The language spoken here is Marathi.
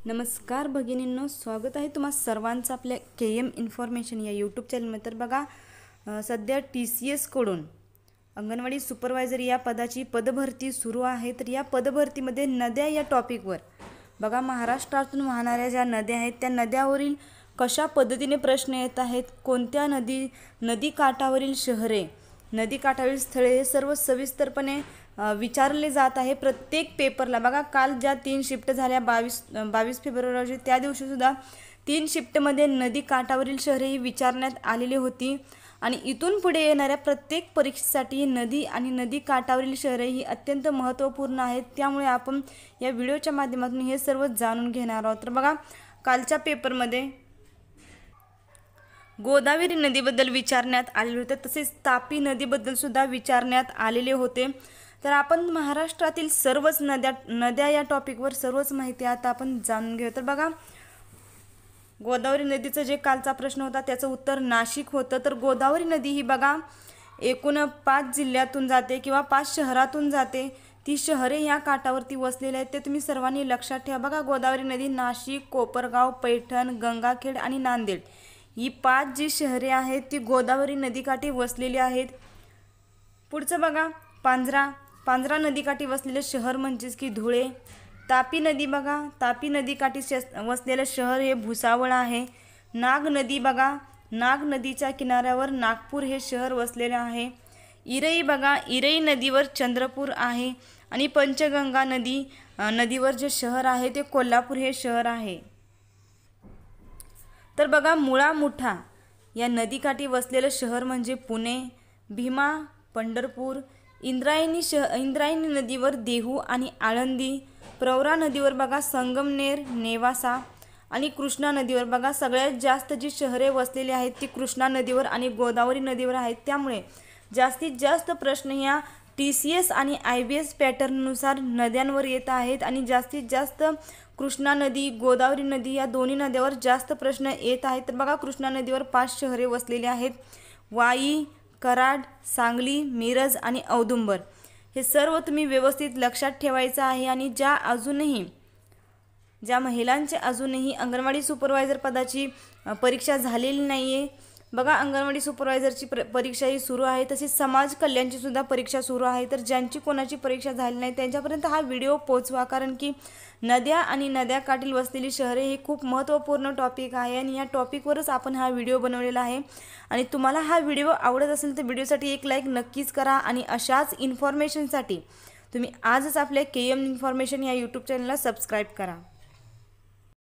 नमस्कार भगिनींनो, स्वागत आहे तुम्हा सर्वांचं आपल्या KM इन्फॉर्मेशन या यूट्यूब चॅनलमध्ये। तर बघा, सध्या TCS कडून अंगणवाडी सुपरवायझर या पदाची पदभरती सुरू आहे। तर या पदभरतीमध्ये नद्या या टॉपिकवर बघा, महाराष्ट्रातून वाहणाऱ्या ज्या नद्या आहेत त्या नद्यावरील कशा पद्धतीने प्रश्न येत आहेत, कोणत्या नदी काठावरील शहरे, नदी काठावरील स्थळे हे सर्व सविस्तरपणे विचारले जात आहे प्रत्येक पेपरला। बघा, काल ज्या 3 शिफ्ट झाल्या 22 फेब्रुवारी रोजी, त्या दिवशी सुद्धा 3 शिफ्टमध्ये नदी काठावरील शहरे ही विचारण्यात आलेली होती आणि इथून पुढे येणाऱ्या प्रत्येक परीक्षेसाठी नदी आणि नदी काठावरील शहरे ही अत्यंत महत्त्वपूर्ण आहेत। त्यामुळे आपण या व्हिडिओच्या माध्यमातून हे सर्व जाणून घेणार आहोत। तर बघा, कालच्या पेपरमध्ये गोदावरी नदीबद्दल विचारण्यात आलेले होते, तसेच तापी नदीबद्दल सुद्धा विचारण्यात आलेले होते। तर आपण महाराष्ट्रातील सर्वच नद्या या टॉपिकवर सर्वच माहिती आता आपण जाणून घेऊ। तर बघा, गोदावरी नदीचं जे कालचा प्रश्न होता त्याचं उत्तर नाशिक होतं। तर गोदावरी नदी ही बघा एकूण 5 जिल्ह्यातून जाते किंवा 5 शहरातून जाते। ती शहरे या काठावरती वसलेली आहेत, ते तुम्ही सर्वांनी लक्षात ठेवा। बघा, गोदावरी नदी नाशिक, कोपरगाव, पैठण, गंगाखेड आणि नांदेड ही 5 जी शहरे आहेत ती गोदावरी नदीकाठी वसलेली आहेत। पुढचं बघा, पांझरा नदीकाठी वसलेले शहर म्हणजेच की धुळे। तापी नदी बघा, तापी नदीकाठी वसलेले शहर हे भुसावळ आहे। नाग नदी बघा, नाग नदीच्या किनाऱ्यावर नागपूर हे शहर वसलेले आहे। इरई बघा, इरई नदीवर चंद्रपूर आहे आणि पंचगंगा नदीवर जे शहर आहे ते कोल्हापूर हे शहर आहे। तर बघा, मुळा मुठा या नदीकाठी वसलेले शहर म्हणजे पुणे। भीमा, पंढरपूर। इंद्रायणी नदीवर देहू आणि आळंदी। प्रवरा नदीवर बघा संगमनेर, नेवासा आणि कृष्णा नदीवर बघा सगळ्यात जास्त जी शहरे वसलेली आहेत ती कृष्णा नदीवर आणि गोदावरी नदीवर आहेत। त्यामुळे जास्तीत जास्त प्रश्न या TCS आणि IBS पॅटर्ननुसार नद्यांवर येत आहेत आणि जास्तीत जास्त कृष्णा नदी, गोदावरी नदी या दोन्ही नद्यावर जास्त प्रश्न येत आहेत। तर बघा, कृष्णा नदीवर 5 शहरे वसलेली आहेत, वाई, कराड, सांगली, मिरज आणि औदुंबर। हे सर्व तुम्ही व्यवस्थित लक्षात ठेवायचं आहे। आणि ज्या महिलांचे अजूनही अंगणवाडी सुपरवायझर पदाची परीक्षा झालेली नाही आहे बघा, अंगणवाडी सुपरवायझरची परीक्षा ही सुरू आहे, तसेच समाज कल्याणची सुद्धा परीक्षा सुरू आहे। तर ज्यांची कोणाची परीक्षा झाली नाही त्यांच्यापर्यंत हा व्हिडिओ पोहोचवा, कारण की नद्या आणि नद्याकाठील वसलेली शहरे हे खूप महत्त्वपूर्ण टॉपिक आहे आणि या टॉपिकवरच आपण हा व्हिडिओ बनवलेला आहे। आणि तुम्हाला हा व्हिडिओ आवडत असेल तर व्हिडिओसाठी एक लाईक नक्कीच करा आणि अशाच इन्फॉर्मेशनसाठी तुम्ही आजच आपल्या KM इन्फॉर्मेशन या यूट्यूब चॅनलला सबस्क्राईब करा।